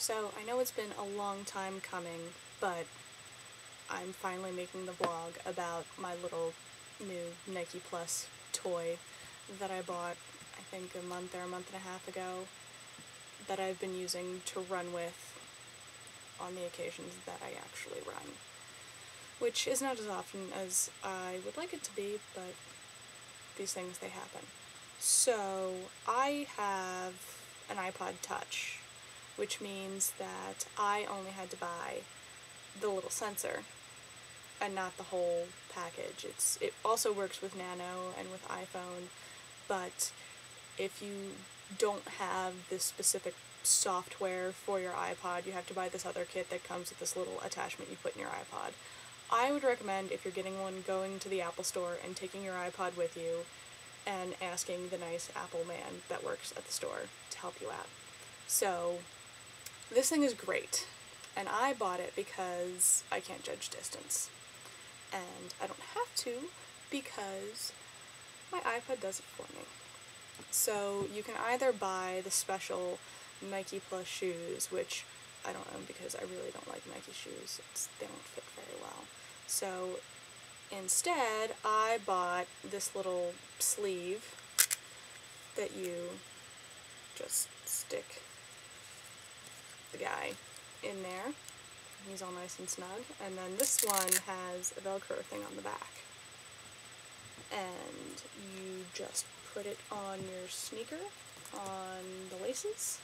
So, I know it's been a long time coming, but I'm finally making the vlog about my little new Nike Plus toy that I bought, I think a month or a month and a half ago, that I've been using to run with on the occasions that I actually run. Which is not as often as I would like it to be, but these things, they happen. So, I have an iPod Touch, which means that I only had to buy the little sensor and not the whole package. It also works with Nano and with iPhone, but if you don't have this specific software for your iPod, you have to buy this other kit that comes with this little attachment you put in your iPod. I would recommend, if you're getting one, going to the Apple store and taking your iPod with you and asking the nice Apple man that works at the store to help you out. So, this thing is great, and I bought it because I can't judge distance. And I don't have to because my iPod does it for me. So you can either buy the special Nike Plus shoes, which I don't own because I really don't like Nike shoes. They don't fit very well. So instead, I bought this little sleeve that you just stick the guy in there. He's all nice and snug. And then this one has a Velcro thing on the back. And you just put it on your sneaker, on the laces.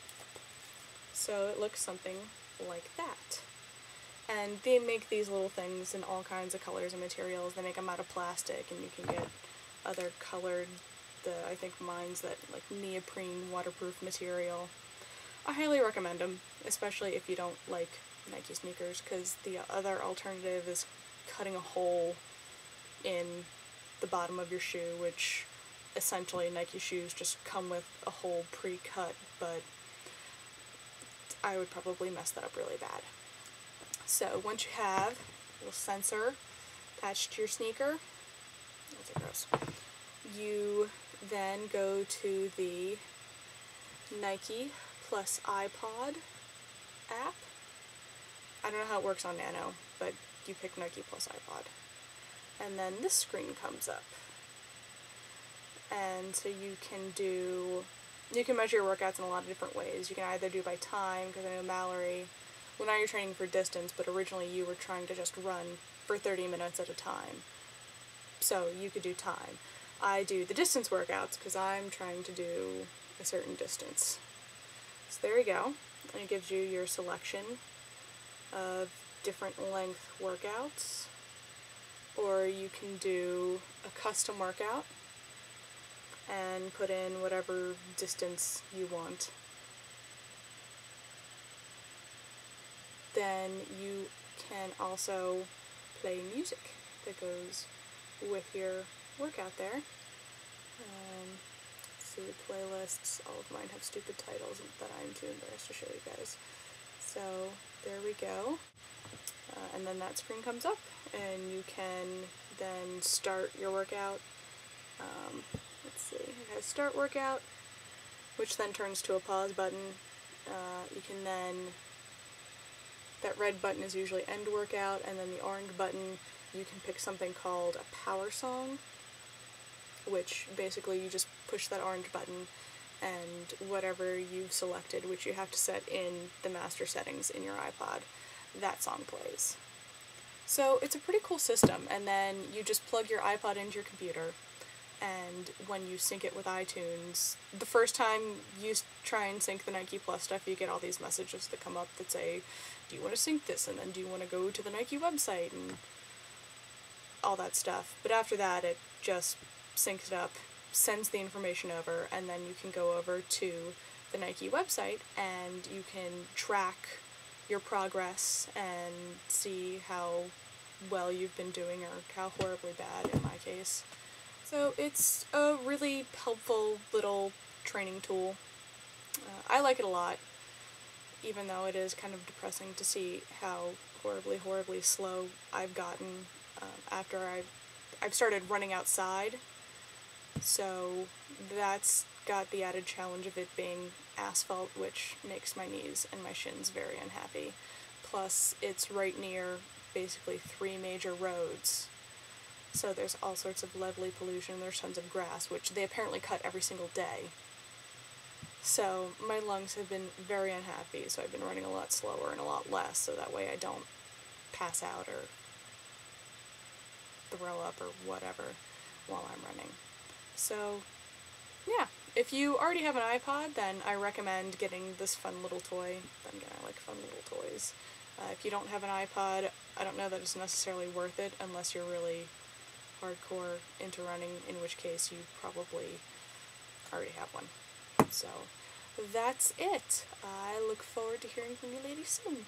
So it looks something like that. And they make these little things in all kinds of colors and materials. They make them out of plastic, and you can get other colored, I think mine's that like neoprene waterproof material. I highly recommend them, especially if you don't like Nike sneakers, because the other alternative is cutting a hole in the bottom of your shoe, which essentially Nike shoes just come with a hole pre-cut, but I would probably mess that up really bad. So once you have a little sensor attached to your sneaker, that's gross, you then go to the Nike Plus iPod app. I don't know how it works on Nano, but you pick Nike Plus iPod. And then this screen comes up. And so you can measure your workouts in a lot of different ways. You can either do by time, because I know Mallory, well, now you're training for distance, but originally you were trying to just run for 30 minutes at a time. So you could do time. I do the distance workouts because I'm trying to do a certain distance. So there you go. And it gives you your selection of different length workouts. Or you can do a custom workout and put in whatever distance you want. Then you can also play music that goes with your workout there. Let's see, playlists, all of mine have stupid titles that I'm too embarrassed to show you guys. So there we go. And then that screen comes up, and you can then start your workout. Let's see, it has start workout, which then turns to a pause button. You can then, that red button is usually end workout, and then the orange button, you can pick something called a power song, which basically you just push that orange button, and whatever you've selected, which you have to set in the master settings in your iPod, that song plays. So it's a pretty cool system, and then you just plug your iPod into your computer, and when you sync it with iTunes, the first time you try and sync the Nike Plus stuff, you get all these messages that come up that say, do you want to sync this, and then do you want to go to the Nike website, and all that stuff. But after that, it just syncs it up, sends the information over, and then you can go over to the Nike website, and you can track your progress and see how well you've been doing, or how horribly bad in my case. So it's a really helpful little training tool. I like it a lot, even though it is kind of depressing to see how horribly slow I've gotten after I've started running outside. So that's got the added challenge of it being asphalt, which makes my knees and my shins very unhappy. Plus, it's right near basically 3 major roads, so there's all sorts of lovely pollution. There's tons of grass, which they apparently cut every single day. So my lungs have been very unhappy, so I've been running a lot slower and a lot less, so that way I don't pass out or throw up or whatever while I'm running. So, yeah. If you already have an iPod, then I recommend getting this fun little toy. Then again, I like fun little toys. If you don't have an iPod, I don't know that it's necessarily worth it unless you're really hardcore into running, in which case you probably already have one. So, that's it. I look forward to hearing from you ladies soon.